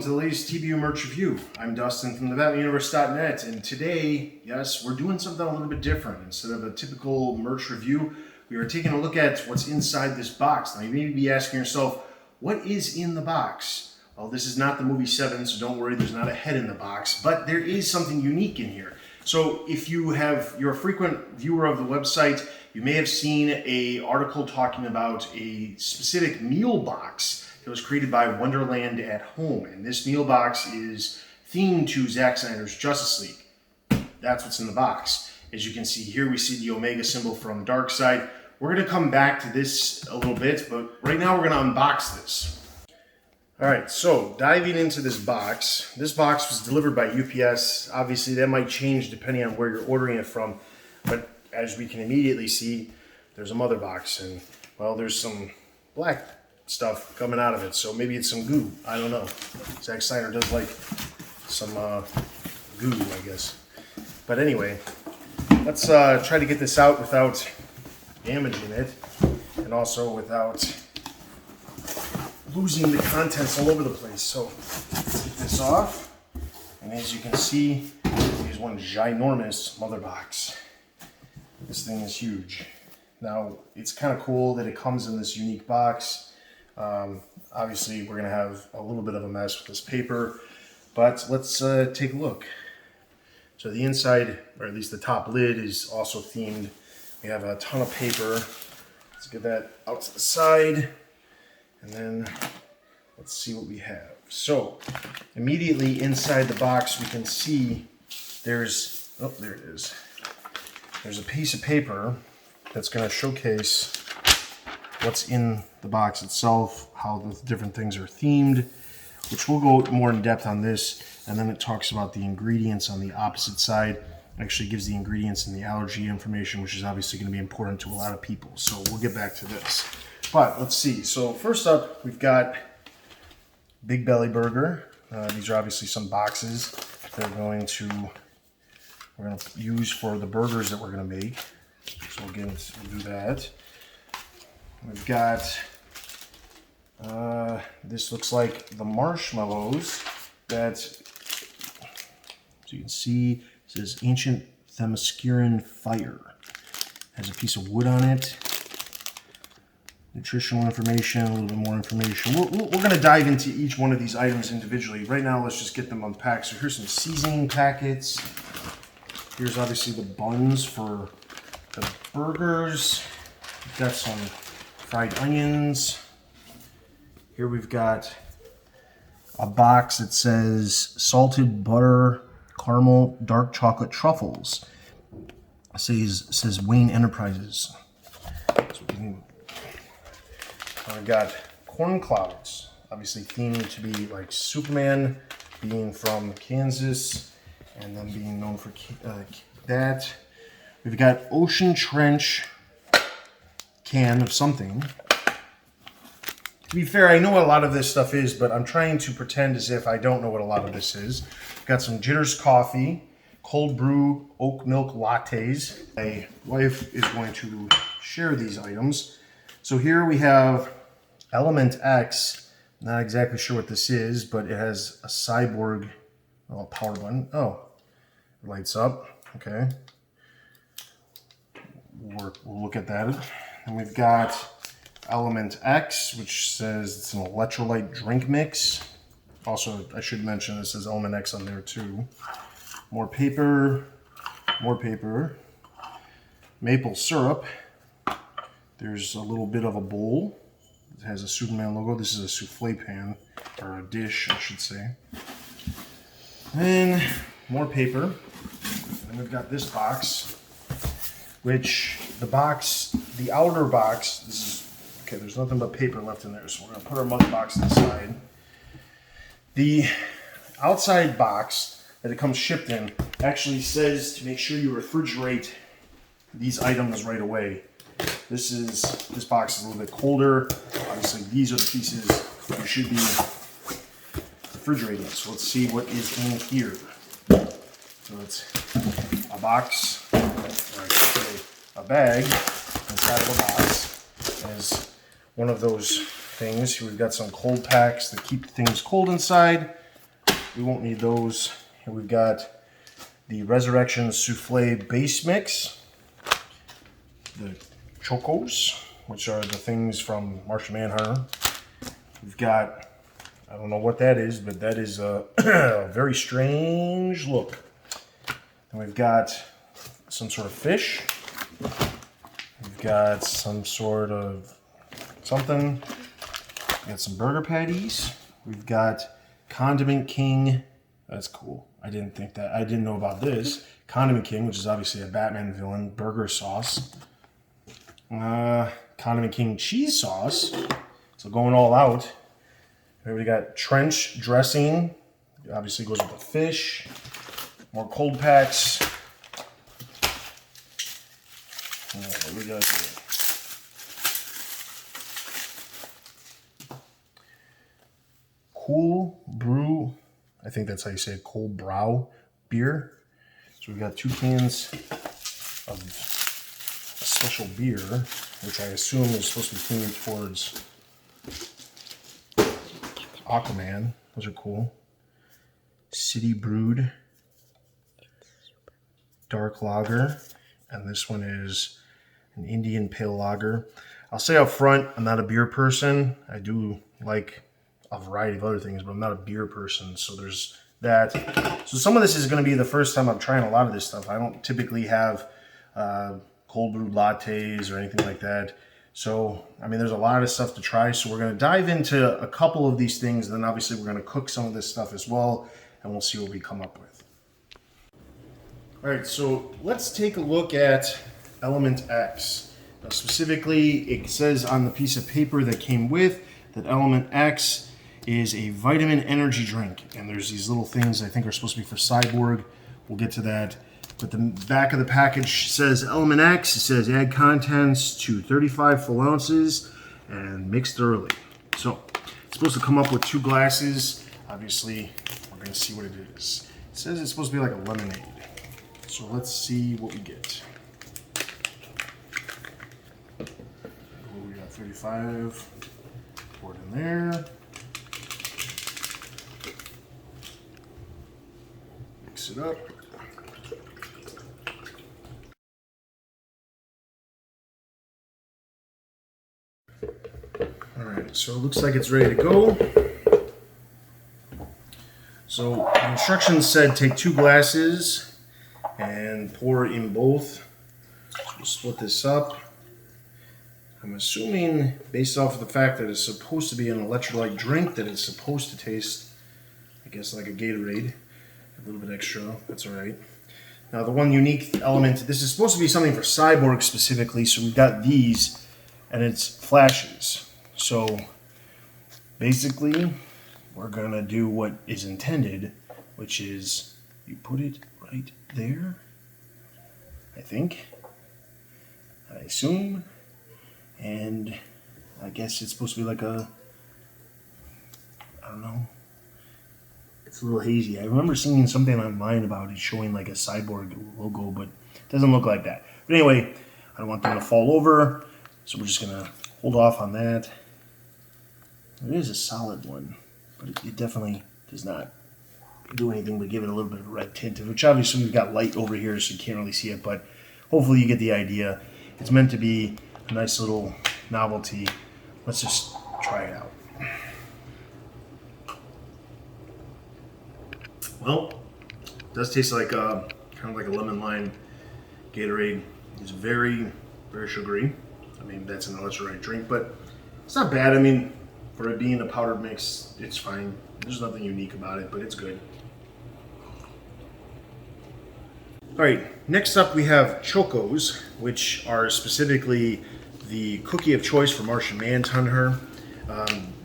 to the latest TBU merch review. I'm Dustin from thebatmanuniverse.net, and today, yes, we're doing something a little bit different. Instead of a typical merch review, we are taking a look at what's inside this box. Now, you may be asking yourself, what is in the box? Well, this is not the movie Seven, so don't worry, there's not a head in the box, but there is something unique in here. So if you're a frequent viewer of the website, you may have seen an article talking about a specific meal box that was created by Wonderland at Home. And this meal box is themed to Zack Snyder's Justice League. That's what's in the box. As you can see here, we see the Omega symbol from Darkseid. We're going to come back to this a little bit, but right now we're going to unbox this. All right, so diving into this box was delivered by UPS. Obviously, that might change depending on where you're ordering it from, but as we can immediately see, there's a mother box, and, well, there's some black stuff coming out of it, so maybe it's some goo. I don't know. Zack Snyder does like some goo, I guess. But anyway, let's try to get this out without damaging it, and also without losing the contents all over the place. So take this off, and as you can see, here's one ginormous mother box. This thing is huge. Now, it's kind of cool that it comes in this unique box. Obviously, we're going to have a little bit of a mess with this paper, but let's take a look. So the inside, or at least the top lid, is also themed. We have a ton of paper. Let's get that out to the side, and then let's see what we have. So immediately inside the box, we can see there's, oh, there it is. There's a piece of paper that's going to showcase what's in the box itself, how the different things are themed, which we'll go more in depth on this. And then it talks about the ingredients on the opposite side. It actually gives the ingredients and the allergy information, which is obviously going to be important to a lot of people. So we'll get back to this. But let's see. So first up, we've got Big Belly Burger. These are obviously some boxes that we're going to use for the burgers that we're going to make. So again, we'll do that. We've got, this looks like the marshmallows that, so you can see, it says Ancient Themysciran Fire. Has a piece of wood on it. Nutritional information, a little bit more information. We're going to dive into each one of these items individually. Right now, let's just get them unpacked. So here's some seasoning packets. Here's obviously the buns for the burgers. We've got some fried onions. Here we've got a box that says salted butter, caramel, dark chocolate truffles. It says Wayne Enterprises. I've got corn clouds, obviously themed to be like Superman, being from Kansas, and then being known for that. We've got Ocean Trench can of something. To be fair, I know what a lot of this stuff is, but I'm trying to pretend as if I don't know what a lot of this is. We've got some Jitters coffee, cold brew oat milk lattes. My wife is going to share these items. So here we have Element X. Not exactly sure what this is, but it has a cyborg power button. Oh, it lights up. Okay. We'll look at that. And we've got Element X, which says it's an electrolyte drink mix. Also, I should mention this says Element X on there too. More paper. Maple syrup. There's a little bit of a bowl. It has a Superman logo. This is a souffle pan, or a dish, I should say. And more paper. And we've got this box, which the outer box, this is, okay, there's nothing but paper left in there, so we're going to put our mother box aside. The outside box that it comes shipped in actually says to make sure you refrigerate these items right away. This box is a little bit colder. Obviously, these are the pieces you should be refrigerating. So let's see what is in here. So it's a box, or I should say a bag inside of a box. As one of those things. We've got some cold packs that keep things cold inside. we won't need those. Here we've got the Resurrection Souffle Base Mix, the Chocos, which are the things from Martian Manhunter. We've got, I don't know what that is, but that is a very strange look. And we've got some sort of fish. We've got some sort of something. We've got some burger patties. We've got Condiment King. That's cool. I didn't know about this. Condiment King, which is obviously a Batman villain. Burger sauce. Condiment King cheese sauce. So going all out. Here we got trench dressing. Obviously goes with the fish. More cold packs. What we got here? Cool Brew. I think that's how you say it. Cold Brow beer. So we've got 2 cans of a special beer, which I assume is supposed to be themed towards Aquaman. Those are cool. City Brewed Dark Lager. And this one is an Indian Pale Lager. I'll say up front, I'm not a beer person. I do like a variety of other things, but I'm not a beer person. So there's that. So some of this is going to be the first time I'm trying a lot of this stuff. I don't typically have cold brewed lattes or anything like that. So, I mean, there's a lot of stuff to try. So we're going to dive into a couple of these things. And then obviously we're going to cook some of this stuff as well. And we'll see what we come up with. All right, so let's take a look at Element X. Now, specifically, it says on the piece of paper that came with that Element X is a vitamin energy drink. And there's these little things I think are supposed to be for Cyborg. We'll get to that. But the back of the package says Element X. It says add contents to 35 full ounces and mix thoroughly. So it's supposed to come up with 2 glasses. Obviously, we're going to see what it is. It says it's supposed to be like a lemonade. So let's see what we get. We got 35. Pour it in there. Mix it up. Alright, so it looks like it's ready to go. So the instructions said take 2 glasses and pour in both. So we'll split this up. I'm assuming, based off of the fact that it's supposed to be an electrolyte drink, that it's supposed to taste, I guess, like a Gatorade. A little bit extra, that's alright. Now the one unique element, this is supposed to be something for Cyborg specifically, so we've got these, and it's flashes. So basically, we're gonna do what is intended, which is you put it right there, I think, I assume, and I guess it's supposed to be like a, I don't know, it's a little hazy. I remember seeing something online about it showing like a Cyborg logo, but it doesn't look like that. But anyway, I don't want them to fall over, so we're just gonna hold off on that. It is a solid one, but it definitely does not do anything but give it a little bit of a red tint, which obviously we've got light over here so you can't really see it, but hopefully you get the idea. It's meant to be a nice little novelty. Let's just try it out. Well, it does taste like kind of like a lemon lime Gatorade. It's very, very sugary. I mean, that's an electrolyte drink, but it's not bad. I mean, for it being a powdered mix, it's fine. There's nothing unique about it, but it's good. All right, next up we have Chocos, which are specifically the cookie of choice for Martian Manhunter.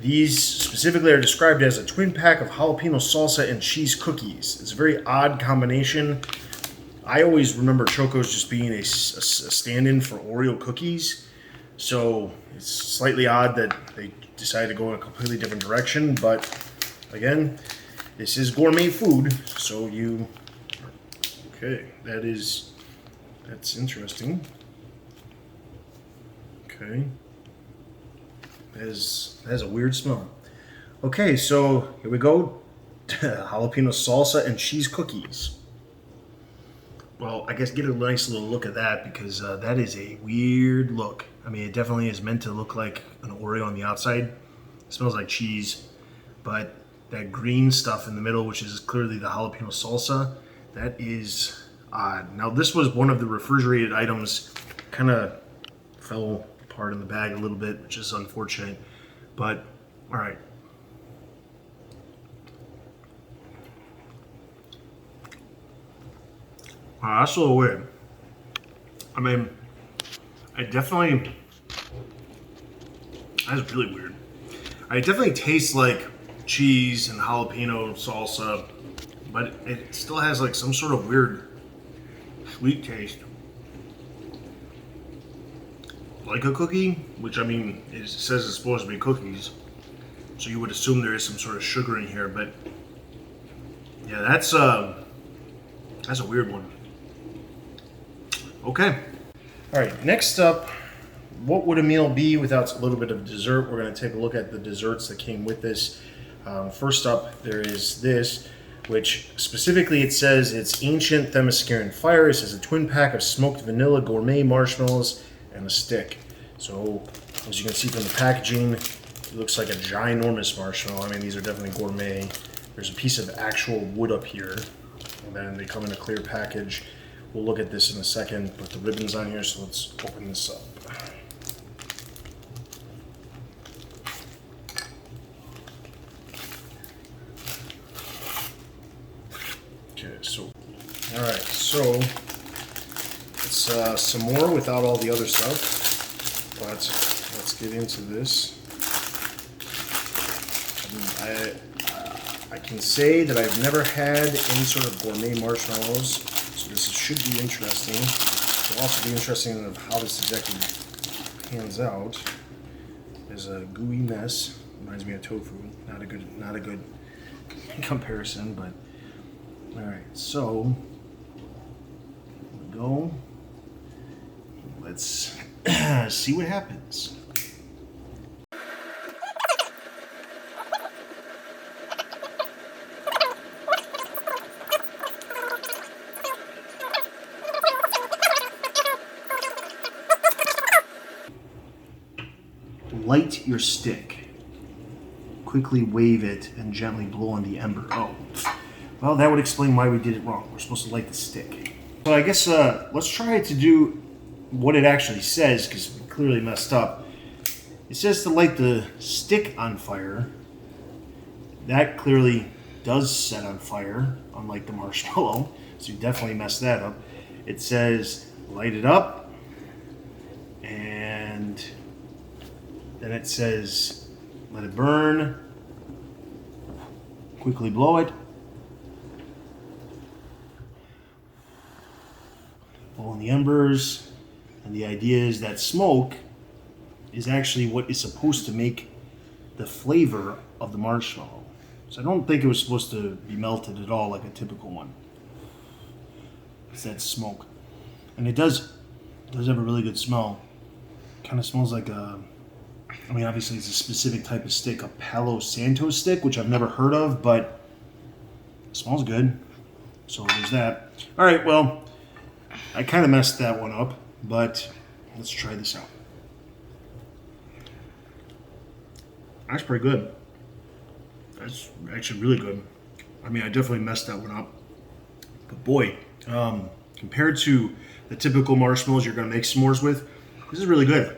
These specifically are described as a twin pack of jalapeno salsa and cheese cookies. It's a very odd combination. I always remember Chocos just being a stand-in for Oreo cookies. So it's slightly odd that they decided to go in a completely different direction. But again, this is gourmet food. So you, okay, that's interesting. Okay. That has a weird smell. Okay, so here we go. jalapeno salsa and cheese cookies. Well, I guess get a nice little look at that, because that is a weird look. I mean, it definitely is meant to look like an Oreo on the outside. It smells like cheese, but that green stuff in the middle, which is clearly the jalapeno salsa, that is odd. Now, this was one of the refrigerated items, kind of fell apart in the bag a little bit, which is unfortunate, but all right. That's a little weird. I mean, that's really weird. It definitely tastes like cheese and jalapeno salsa, but it still has like some sort of weird sweet taste. Like a cookie, which, I mean, it says it's supposed to be cookies, so you would assume there is some sort of sugar in here, but yeah, that's a weird one. Okay. All right, next up, what would a meal be without a little bit of dessert? We're going to take a look at the desserts that came with this. First up, there is this, which specifically it says it's ancient Themysciran fire. It says a twin pack of smoked vanilla gourmet marshmallows and a stick. So, as you can see from the packaging, it looks like a ginormous marshmallow. I mean, these are definitely gourmet. There's a piece of actual wood up here, and then they come in a clear package. We'll look at this in a second. Put the ribbons on here, so let's open this up. Okay, so, all right, so it's some more without all the other stuff, but let's get into this. I can say that I've never had any sort of gourmet marshmallows, so this should be interesting. It'll also be interesting of how this exactly pans out. There's a gooey mess. Reminds me of tofu. Not a good comparison, but all right. So here we go. Let's see what happens. Light your stick. Quickly wave it and gently blow on the ember. Oh, well, that would explain why we did it wrong. We're supposed to light the stick. So I guess let's try to do what it actually says, because we clearly messed up. It says to light the stick on fire. That clearly does set on fire, unlike the marshmallow. So you definitely messed that up. It says light it up, and then it says let it burn, quickly blow it, blow on the embers, and the idea is that smoke is actually what is supposed to make the flavor of the marshmallow. So I don't think it was supposed to be melted at all like a typical one. It's that smoke. And it does have a really good smell. Kind of smells like I mean, obviously it's a specific type of stick, a Palo Santo stick, which I've never heard of, but it smells good. So there's that. All right, well, I kind of messed that one up, but let's try this out. That's pretty good. That's actually really good. I mean, I definitely messed that one up. But boy, compared to the typical marshmallows you're going to make s'mores with, this is really good.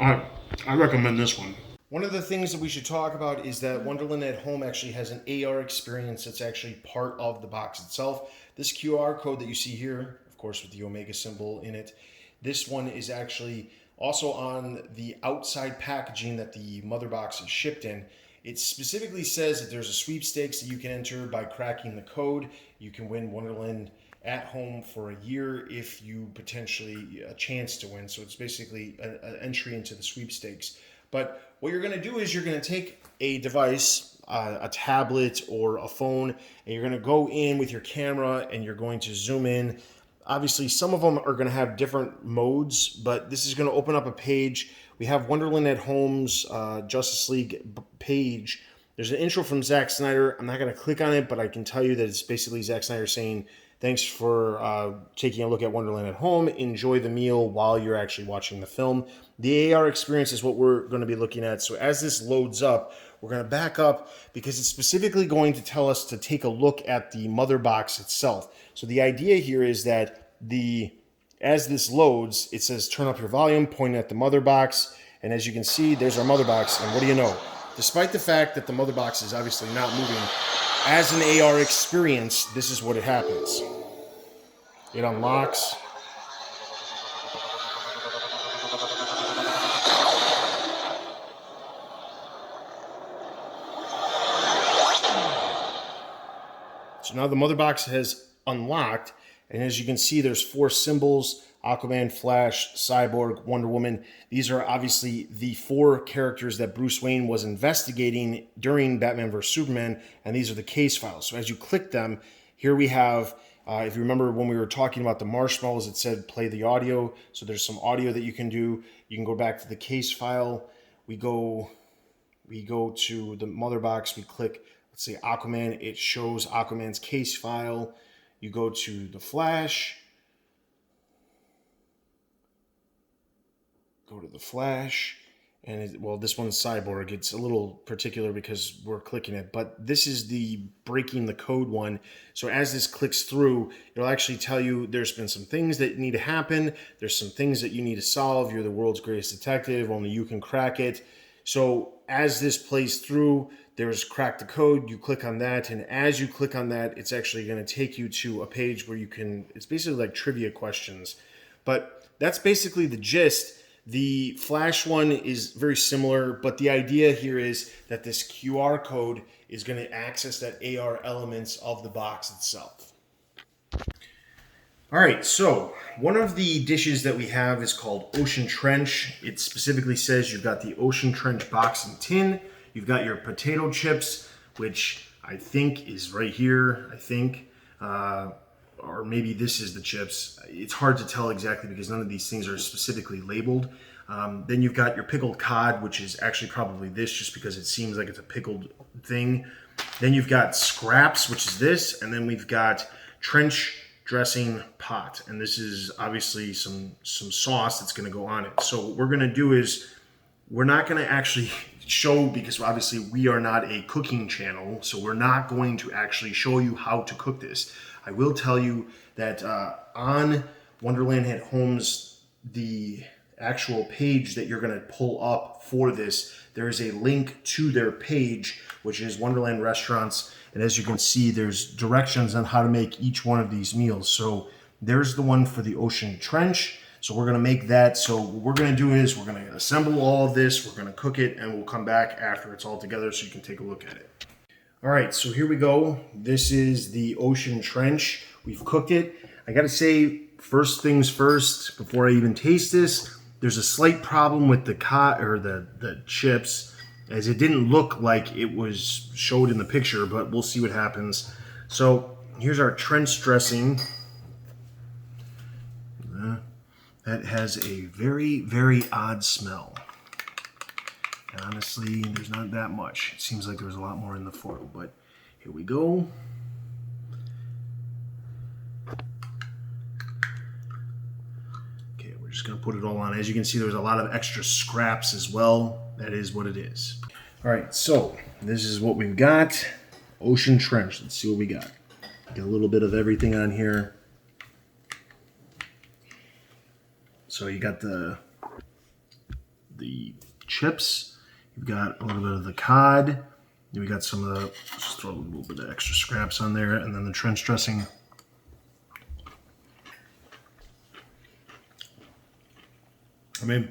I recommend this one. One of the things that we should talk about is that Wonderland at Home actually has an AR experience that's actually part of the box itself. This QR code that you see here, of course with the Omega symbol in it, this one is actually also on the outside packaging that the mother box is shipped in. It specifically says that there's a sweepstakes that you can enter by cracking the code. You can win Wonderland at Home for a year if you potentially a chance to win. So it's basically an entry into the sweepstakes. But what you're going to do is you're going to take a device, a tablet or a phone, and you're going to go in with your camera and you're going to zoom in. Obviously, some of them are going to have different modes, but this is going to open up a page. We have Wonderland at Home's Justice League page, There's an intro from Zack Snyder. I'm not going to click on it, but I can tell you that it's basically Zack Snyder saying, thanks for taking a look at Wonderland at home. Enjoy the meal while you're actually watching the film. The AR experience is what we're going to be looking at. So as this loads up, we're going to back up because it's specifically going to tell us to take a look at the mother box itself. So the idea here is that as this loads, it says turn up your volume, pointing at the mother box. And as you can see, there's our mother box. And what do you know? Despite the fact that the mother box is obviously not moving, as an AR experience, this is what it happens. It unlocks. So now the mother box has unlocked, and as you can see, there's 4 symbols: Aquaman, Flash, Cyborg, Wonder Woman. These are obviously the 4 characters that Bruce Wayne was investigating during Batman vs. Superman, and these are the case files. So as you click them, here we have, if you remember when we were talking about the marshmallows, it said play the audio. So there's some audio that you can do. You can go back to the case file. We go to the mother box. We click, let's say Aquaman. It shows Aquaman's case file. You go to the Flash. Go to the Flash, and well, this one's Cyborg. It's a little particular because we're clicking it, but this is the breaking the code one. So as this clicks through, it'll actually tell you there's been some things that need to happen. There's some things that you need to solve. You're the world's greatest detective. Only you can crack it. So as this plays through, there's crack the code. You click on that, and as you click on that, it's actually going to take you to a page where you can, it's basically like trivia questions. But that's basically the gist. The Flash one is very similar, but the idea here is that this QR code is going to access that AR elements of the box itself. All right, so one of the dishes that we have is called Ocean Trench. It specifically says you've got the Ocean Trench box and tin. You've got your potato chips, which I think is right here, or maybe this is the chips. It's hard to tell exactly because none of these things are specifically labeled. Then you've got your pickled cod, which is actually probably this just because it seems like it's a pickled thing. Then you've got scraps, which is this. And then we've got trench dressing pot. And this is obviously some sauce that's going to go on it. So what we're going to do is we're not going to actually show, because obviously we are not a cooking channel. So we're not going to actually show you how to cook this. I will tell you that on Wonderland at Home's, the actual page that you're going to pull up for this, there is a link to their page, which is Wonderland Restaurants. And as you can see, there's directions on how to make each one of these meals. So there's the one for the Ocean Trench. So we're going to make that. So what we're going to do is we're going to assemble all of this. We're going to cook it, and we'll come back after it's all together so you can take a look at it. All right, so here we go. This is the Ocean Trench. We've cooked it. I got to say, first things first, before I even taste this, there's a slight problem with the chips, as it didn't look like it was showed in the picture, but we'll see what happens. So here's our trench dressing. That has a very, very odd smell. And honestly, there's not that much. It seems like there's a lot more in the foil, but here we go. Okay, we're just gonna put it all on. As you can see, there's a lot of extra scraps as well. That is what it is. All right, so this is what we've got. Ocean Trench, let's see what we got. Got a little bit of everything on here. So you got the chips, you've got a little bit of the cod, we got some of the, just throw a little bit of extra scraps on there, and then the trench dressing. I mean,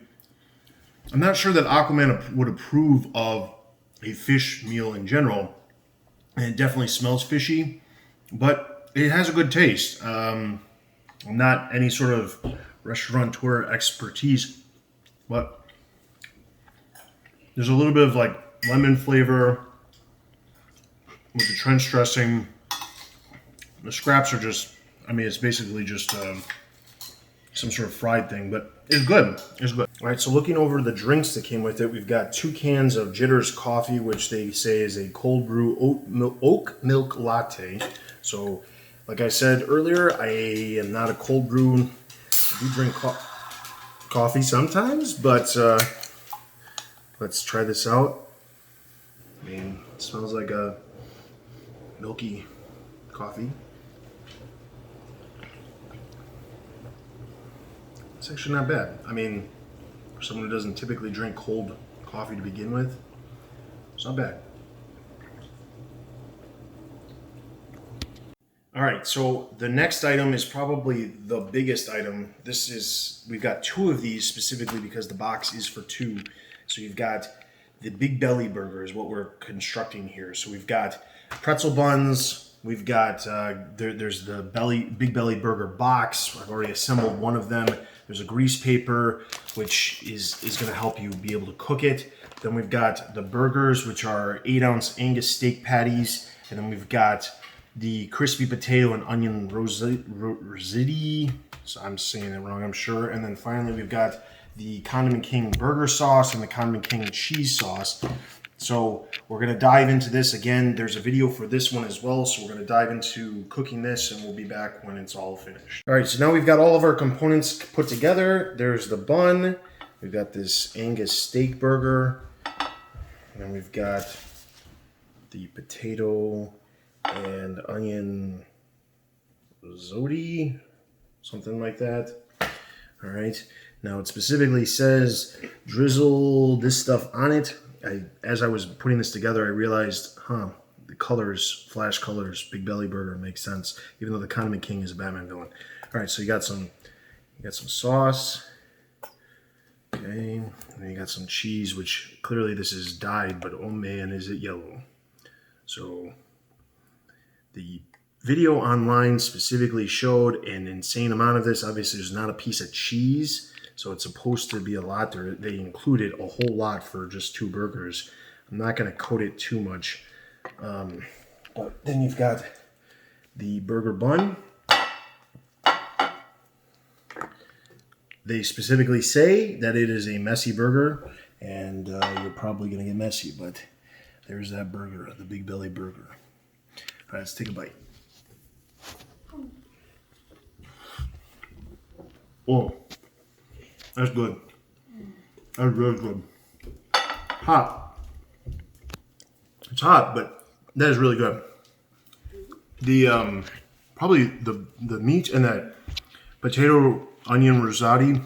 I'm not sure that Aquaman would approve of a fish meal in general, and it definitely smells fishy, but it has a good taste. Not any sort of restaurateur expertise, but there's a little bit of like lemon flavor with the trench dressing. The scraps are just, I mean, it's basically just some sort of fried thing, but it's good. It's good. All right, so looking over the drinks that came with it, we've got 2 cans of Jitters coffee, which they say is a cold brew oat milk latte. So, like I said earlier, I am not a cold brew. I do drink coffee sometimes, but let's try this out. I mean, it smells like a milky coffee. It's actually not bad. I mean, for someone who doesn't typically drink cold coffee to begin with, it's not bad. All right, so the next item is probably the biggest item. We've got 2 of these specifically because the box is for 2. So you've got the Big Belly Burger is what we're constructing here. So we've got pretzel buns. We've got, there's the Big Belly Burger box. I've already assembled one of them. There's a grease paper, which is going to help you be able to cook it. Then we've got the burgers, which are 8-ounce Angus steak patties. And then we've got the crispy potato and onion rosidi. So I'm saying it wrong, I'm sure. And then finally, we've got the Condiment King burger sauce and the Condiment King cheese sauce. So we're going to dive into this again. There's a video for this one as well. So we're going to dive into cooking this and we'll be back when it's all finished. All right, so now we've got all of our components put together. There's the bun. We've got this Angus steak burger. And then we've got the potato and onion risotto, something like that. All right. Now it specifically says drizzle this stuff on it. As I was putting this together, I realized, the colors, flash colors, Big Belly Burger makes sense, even though the Condiment King is a Batman villain. All right, so you got some sauce. Okay, and then you got some cheese, which clearly this is dyed, but oh man, is it yellow. So the video online specifically showed an insane amount of this. Obviously, there's not a piece of cheese, so it's supposed to be a lot. They included a whole lot for just 2 burgers. I'm not going to coat it too much. But then you've got the burger bun. They specifically say that it is a messy burger, and you're probably going to get messy, but there's that burger, the Big Belly Burger. All right, let's take a bite. Oh, that's good. That's really good. Hot. It's hot, but that is really good. The probably the meat and that potato onion risotto,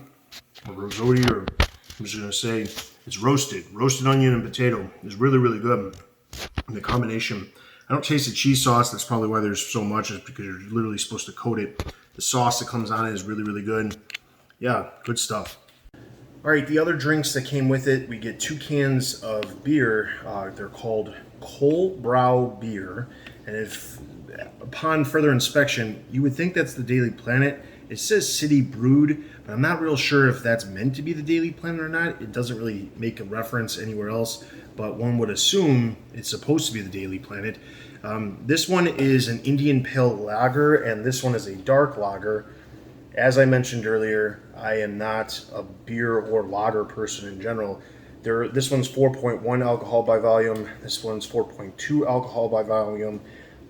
or I'm just gonna say it's roasted onion and potato is really, really good. And the combination. I don't taste the cheese sauce. That's probably why there's so much, is because you're literally supposed to coat it. The sauce that comes on it is really, really good. Yeah, good stuff. All right, the other drinks that came with it, we get 2 cans of beer. They're called Cold Brow Beer. And if, upon further inspection, you would think that's the Daily Planet. It says City Brewed, but I'm not real sure if that's meant to be the Daily Planet or not. It doesn't really make a reference anywhere else, but one would assume it's supposed to be the Daily Planet. This one is an Indian Pale Lager, and this one is a dark lager. As I mentioned earlier, I am not a beer or lager person in general. This one's 4.1 alcohol by volume. This one's 4.2 alcohol by volume.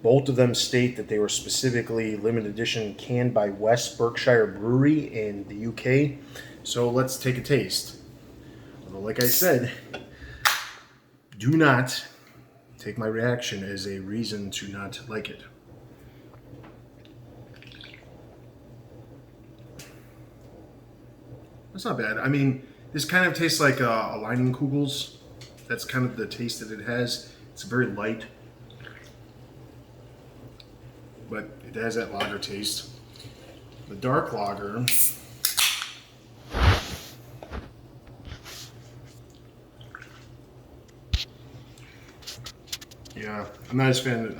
Both of them state that they were specifically limited edition canned by West Berkshire Brewery in the UK. So let's take a taste. Although, like I said, do not take my reaction as a reason to not like it. That's not bad. I mean, this kind of tastes like a Leinenkugels. That's kind of the taste that it has. It's very light, but it has that lager taste. The dark lager, yeah, I'm not as fan.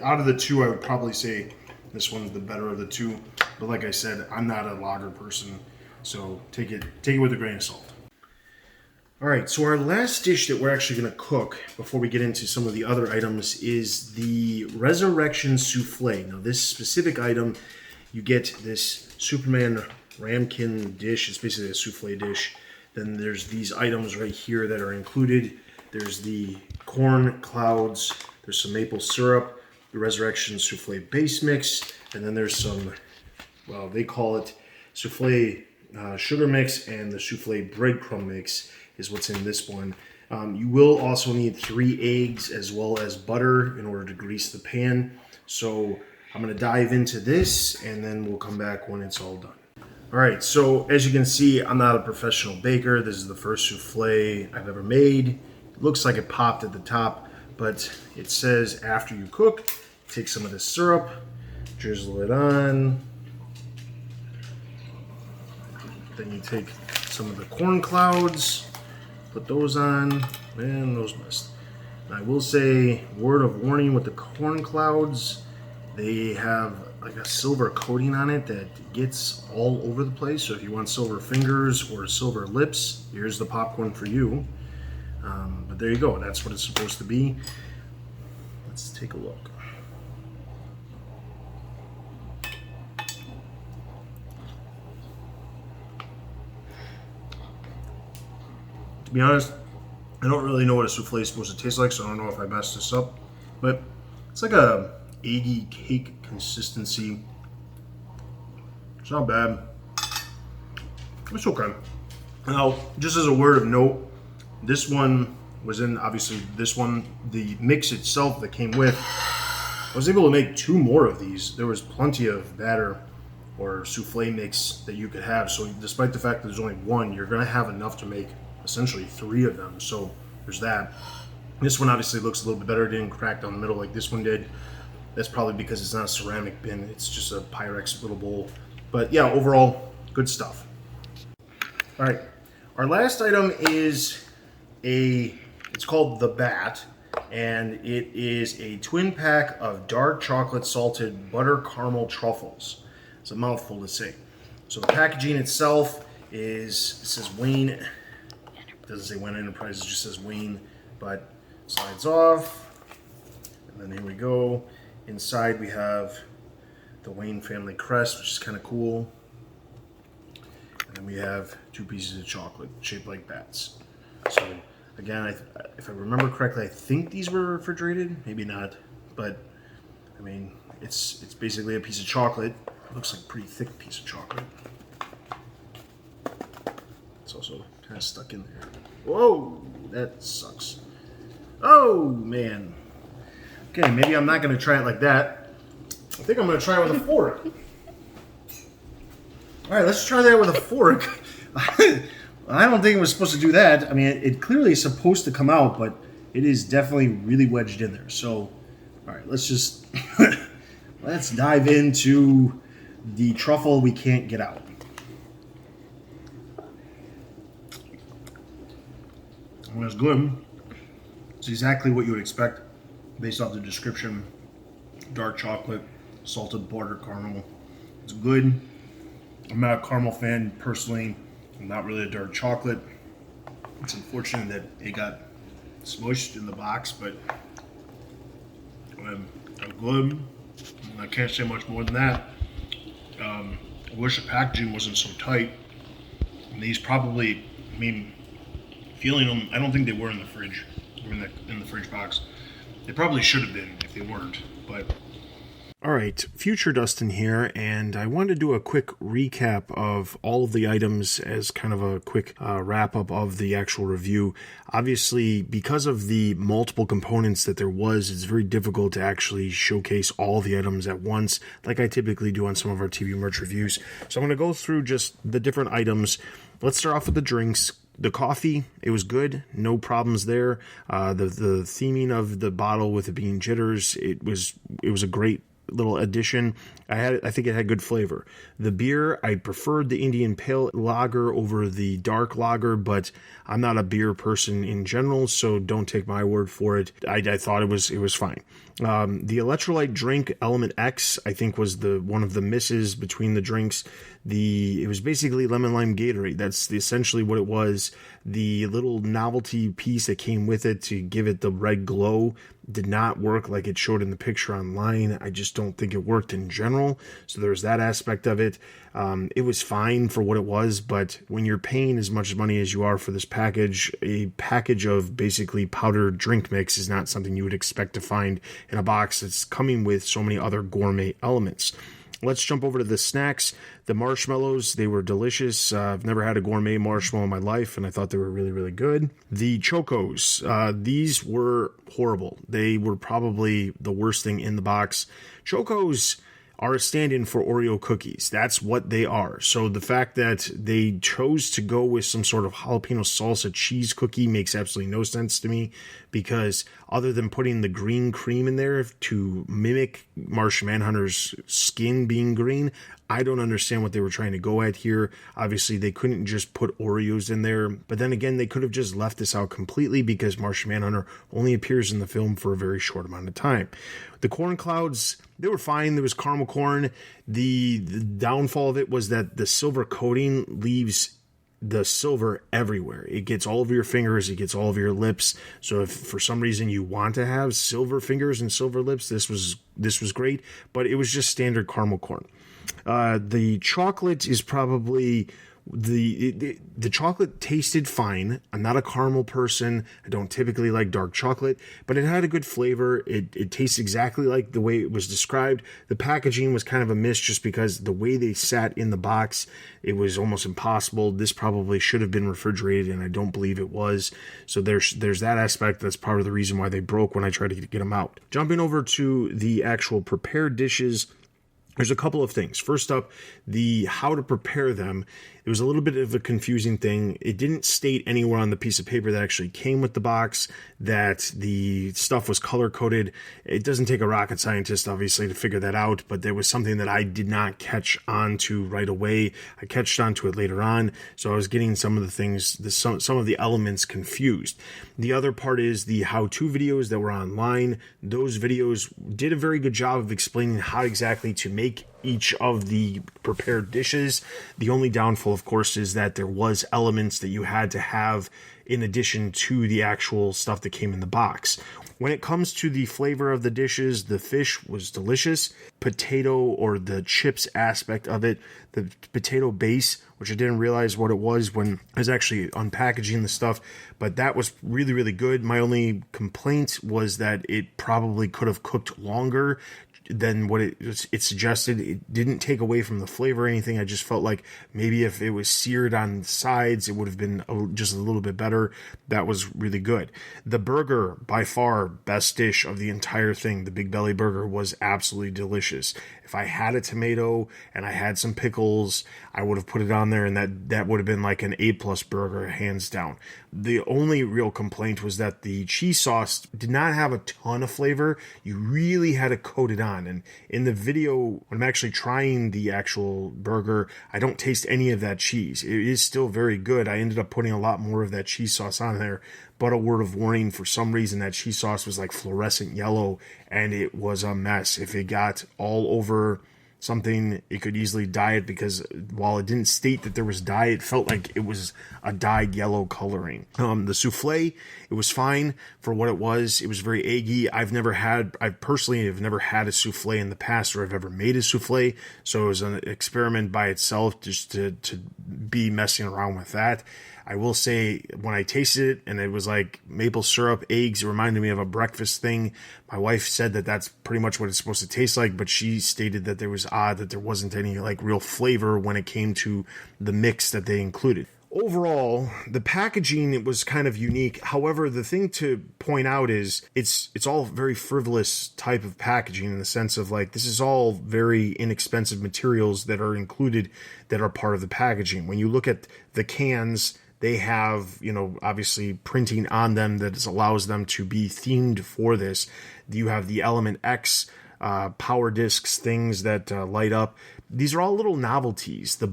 Out of the 2, I would probably say this one's the better of the 2. But like I said, I'm not a lager person, so take it with a grain of salt. All right, so our last dish that we're actually going to cook before we get into some of the other items is the Resurrection Souffle. Now, this specific item, you get this Superman ramekin dish. It's basically a souffle dish. Then there's these items right here that are included. There's the corn clouds. There's some maple syrup, the Resurrection souffle base mix, and then there's some, well, they call it souffle sugar mix, and the souffle breadcrumb mix is what's in this one. You will also need 3 eggs as well as butter in order to grease the pan. So I'm going to dive into this, and then we'll come back when it's all done. All right, so as you can see, I'm not a professional baker. This is the first souffle I've ever made. It looks like it popped at the top, but it says after you cook, take some of the syrup, drizzle it on. Then you take some of the corn clouds, put those on, and those missed. And I will say, word of warning with the corn clouds, they have like a silver coating on it that gets all over the place. So if you want silver fingers or silver lips, here's the popcorn for you. But there you go, that's what it's supposed to be. Let's take a look. To be honest, I don't really know what a souffle is supposed to taste like, so I don't know if I messed this up. But it's like a eggy cake consistency. It's not bad. It's okay. Now, just as a word of note, this one was in, obviously, this one, the mix itself that came with, I was able to make 2 more of these. There was plenty of batter or souffle mix that you could have. So despite the fact that there's only 1, you're going to have enough to make essentially 3 of them. So there's that. This one obviously looks a little bit better. It didn't crack down the middle like this one did. That's probably because it's not a ceramic bin. It's just a Pyrex little bowl. But yeah, overall, good stuff. All right, our last item is it's called the Bat, and it is a twin pack of dark chocolate salted butter caramel truffles. It's a mouthful to say. So the packaging itself it says Wayne. It doesn't say Wayne Enterprises, it just says Wayne, but slides off. And then here we go. Inside we have the Wayne family crest, which is kind of cool. And then we have 2 pieces of chocolate shaped like bats. So again, if I remember correctly, I think these were refrigerated. Maybe not, but I mean, it's basically a piece of chocolate. It looks like a pretty thick piece of chocolate. It's also kind of stuck in there. Whoa, that sucks. Oh man. Okay, maybe I'm not going to try it like that. I think I'm going to try it with a fork. All right, let's try that with a fork. I don't think it was supposed to do that. I mean, it clearly is supposed to come out, but it is definitely really wedged in there. So, all right, let's just let's dive into the truffle we can't get out. Well, it's good. It's exactly what you would expect based off the description. Dark chocolate, salted butter caramel. It's good. I'm not a caramel fan personally. I'm not really a dark chocolate. It's unfortunate that it got smushed in the box, but I'm good. I can't say much more than that. I wish the packaging wasn't so tight. And these probably, I mean, feeling them, I don't think they were in the fridge, or in the fridge box. They probably should have been if they weren't, but... All right, Future Dustin here, and I wanted to do a quick recap of all of the items as kind of a quick wrap-up of the actual review. Obviously, because of the multiple components that there was, it's very difficult to actually showcase all the items at once, like I typically do on some of our TBU merch reviews. So I'm going to go through just the different items. Let's start off with the drinks. The coffee, it was good, no problems there. The theming of the bottle with it being jitters, it was a great little addition. I think it had good flavor. The beer, I preferred the Indian Pale Lager over the dark lager, but I'm not a beer person in general, so don't take my word for it. I thought it was fine. The electrolyte drink Element X, I think, was one of the misses between the drinks. It was basically lemon lime Gatorade. That's essentially what it was. The little novelty piece that came with it to give it the red glow, did not work like it showed in the picture online. I just don't think it worked in general. So there's that aspect of it. It was fine for what it was, but when you're paying as much money as you are for this package, a package of basically powdered drink mix is not something you would expect to find in a box that's coming with so many other gourmet elements. Let's jump over to the snacks. The marshmallows, they were delicious. I've never had a gourmet marshmallow in my life, and I thought they were really, really good. The Chocos, these were horrible. They were probably the worst thing in the box. Chocos are a stand-in for Oreo cookies. That's what they are. So the fact that they chose to go with some sort of jalapeno salsa cheese cookie makes absolutely no sense to me, because other than putting the green cream in there to mimic Martian Manhunter's skin being green, I don't understand what they were trying to go at here. Obviously, they couldn't just put Oreos in there. But then again, they could have just left this out completely, because Martian Manhunter only appears in the film for a very short amount of time. The corn clouds, they were fine. There was caramel corn. The downfall of it was that the silver coating leaves the silver everywhere. It gets all over your fingers. It gets all over your lips. So if for some reason you want to have silver fingers and silver lips, this was great. But it was just standard caramel corn. The chocolate is probably the chocolate tasted fine. I'm not a caramel person. I don't typically like dark chocolate, but it had a good flavor. It tastes exactly like the way it was described. The packaging was kind of a miss, just because the way they sat in the box, it was almost impossible. This probably should have been refrigerated, and I don't believe it was. So there's that aspect. That's part of the reason why they broke when I tried to get them out. Jumping over to the actual prepared dishes, there's a couple of things. First up, the how to prepare them. It was a little bit of a confusing thing. It didn't state anywhere on the piece of paper that actually came with the box that the stuff was color-coded. It doesn't take a rocket scientist, obviously, to figure that out, but there was something that I did not catch on to right away. I catched on to it later on, so I was getting some of the things, some of the elements confused. The other part is the how-to videos that were online. Those videos did a very good job of explaining how exactly to make each of the prepared dishes. The only downfall, of course, is that there was elements that you had to have in addition to the actual stuff that came in the box. When it comes to the flavor of the dishes, the fish was delicious. Potato, or the chips aspect of it, the potato base, which I didn't realize what it was when I was actually unpackaging the stuff, but that was really, really good. My only complaint was that it probably could have cooked longer than what it suggested. It didn't take away from the flavor or anything. I just felt like maybe if it was seared on the sides, it would have been just a little bit better. That was really good. The burger, by far, best dish of the entire thing. The Big Belly burger was absolutely delicious. If I had a tomato and I had some pickles, I would have put it on there, and that would have been like an A+ burger, hands down. The only real complaint was that the cheese sauce did not have a ton of flavor. You really had to coat it on. And in the video, when I'm actually trying the actual burger, I don't taste any of that cheese. It is still very good. I ended up putting a lot more of that cheese sauce on there. But a word of warning, for some reason that cheese sauce was like fluorescent yellow, and it was a mess. If it got all over something, it could easily dye it, because while it didn't state that there was dye, it felt like it was a dyed yellow coloring. The souffle, it was fine for what it was. It was very eggy. I personally have never had a souffle in the past, or I've ever made a souffle, so it was an experiment by itself just to be messing around with that. I will say, when I tasted it and it was like maple syrup, eggs, it reminded me of a breakfast thing. My wife said that that's pretty much what it's supposed to taste like, but she stated that it was odd that there wasn't any like real flavor when it came to the mix that they included. Overall, the packaging, it was kind of unique. However, the thing to point out is it's all very frivolous type of packaging, in the sense of like, this is all very inexpensive materials that are included that are part of the packaging. When you look at the cans, they have, obviously printing on them that allows them to be themed for this. You have the Element X power discs, things that light up. These are all little novelties. The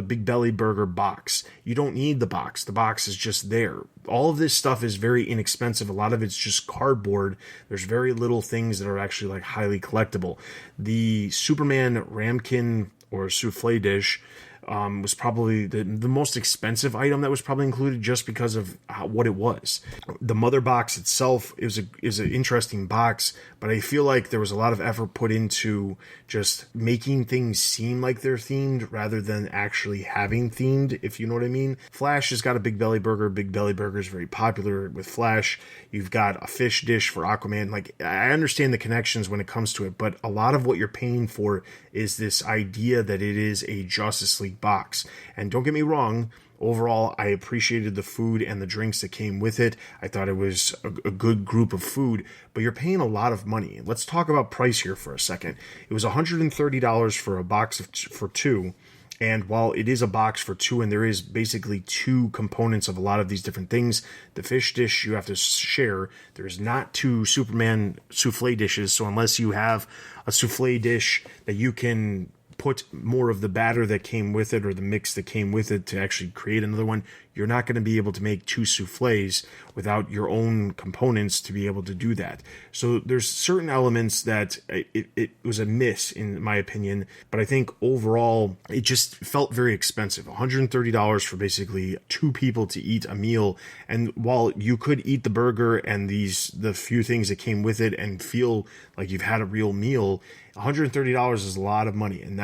Big Belly Burger box. You don't need the box. The box is just there. All of this stuff is very inexpensive. A lot of it's just cardboard. There's very little things that are actually like highly collectible. The Superman ramekin or souffle dish, was probably the most expensive item that was probably included, just because of what it was. The mother box itself is an interesting box, but I feel like there was a lot of effort put into just making things seem like they're themed rather than actually having themed, if you know what I mean. Flash has got a Big Belly Burger. Big Belly Burger is very popular with Flash. You've got a fish dish for Aquaman. Like, I understand the connections when it comes to it, but a lot of what you're paying for is this idea that it is a Justice League box. And don't get me wrong, overall, I appreciated the food and the drinks that came with it. I thought it was a good group of food, but you're paying a lot of money. Let's talk about price here for a second. It was $130 for a box for two. And while it is a box for two, and there is basically two components of a lot of these different things, the fish dish you have to share. There's not two Superman souffle dishes, so unless you have a souffle dish that you can put more of the batter that came with it or the mix that came with it to actually create another one, you're not going to be able to make two souffles without your own components to be able to do that. So there's certain elements that it was a miss in my opinion, but I think overall it just felt very expensive. $130 for basically two people to eat a meal. And while you could eat the burger and the few things that came with it and feel like you've had a real meal, $130 is a lot of money, and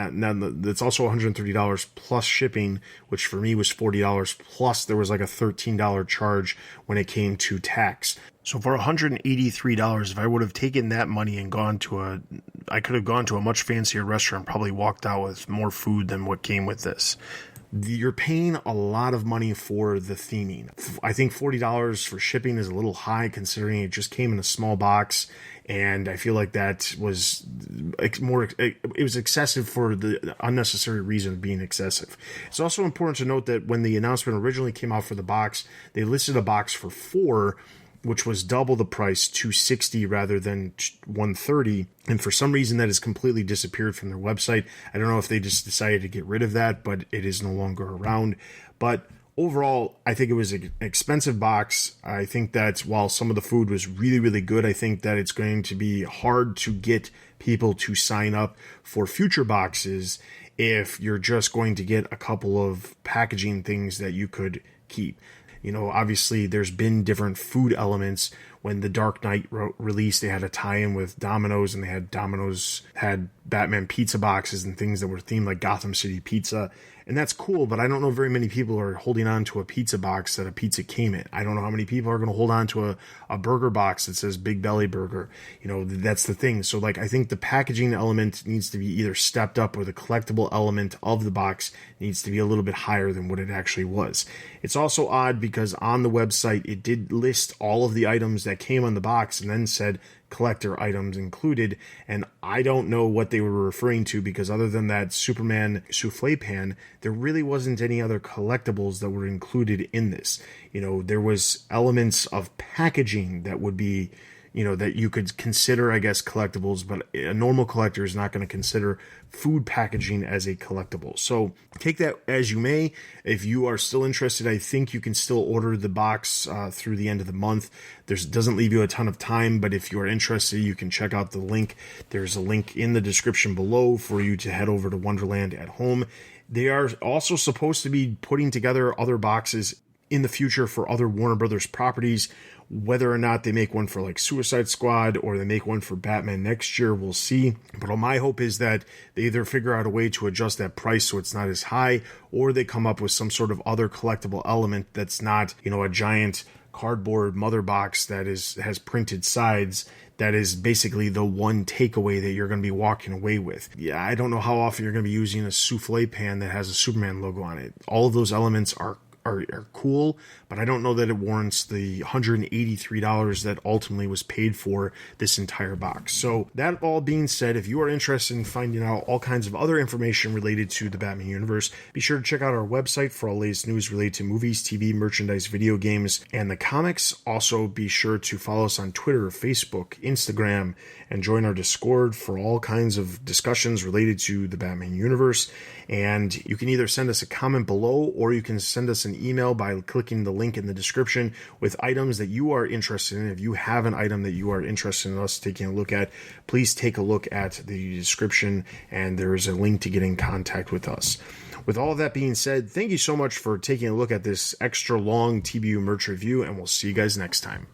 that's also $130 plus shipping, which for me was $40 plus there was like a $13 charge when it came to tax. So for $183, if I would have taken that money and I could have gone to a much fancier restaurant, probably walked out with more food than what came with this. You're paying a lot of money for the theming. I think $40 for shipping is a little high considering it just came in a small box, and I feel like that was it was excessive for the unnecessary reason of being excessive. It's also important to note that when the announcement originally came out for the box, they listed a box for $4, which was double the price, $260 rather than $130. And for some reason that has completely disappeared from their website. I don't know if they just decided to get rid of that, but it is no longer around. But overall, I think it was an expensive box. I think that while some of the food was really, really good, I think that it's going to be hard to get people to sign up for future boxes if you're just going to get a couple of packaging things that you could keep. You know, obviously there's been different food elements. When the Dark Knight released, they had a tie-in with Domino's, and Domino's had Batman pizza boxes and things that were themed like Gotham City Pizza. And that's cool, but I don't know very many people are holding on to a pizza box that a pizza came in. I don't know how many people are going to hold on to a burger box that says Big Belly Burger. You know, that's the thing. So, like, I think the packaging element needs to be either stepped up, or the collectible element of the box needs to be a little bit higher than what it actually was. It's also odd because on the website, it did list all of the items that came on the box and then said collector items included, and I don't know what they were referring to, because other than that Superman souffle pan, there really wasn't any other collectibles that were included in this. You know, there was elements of packaging that would be, you know, that you could consider, I guess, collectibles, but a normal collector is not going to consider food packaging as a collectible. So take that as you may. If you are still interested, I think you can still order the box through the end of the month. Doesn't leave you a ton of time, but if you are interested, you can check out the link. There's a link in the description below for you to head over to Wonderland at home. They are also supposed to be putting together other boxes in the future for other Warner Brothers properties. Whether or not they make one for like Suicide Squad or they make one for Batman next year, we'll see. But my hope is that they either figure out a way to adjust that price so it's not as high, or they come up with some sort of other collectible element that's not, you know, a giant cardboard mother box that has printed sides. That is basically the one takeaway that you're going to be walking away with. Yeah, I don't know how often you're going to be using a souffle pan that has a Superman logo on it. All of those elements are cool, but I don't know that it warrants the $183 that ultimately was paid for this entire box. So that all being said, if you are interested in finding out all kinds of other information related to the Batman universe, be sure to check out our website for all latest news related to movies, TV, merchandise, video games, and the comics. Also, be sure to follow us on Twitter, Facebook, Instagram, and join our Discord for all kinds of discussions related to the Batman universe. And you can either send us a comment below, or you can send us an email by clicking the link in the description with items that you are interested in. If you have an item that you are interested in us taking a look at, please take a look at the description, and there is a link to get in contact with us. With all that being said, thank you so much for taking a look at this extra long TBU merch review, and we'll see you guys next time.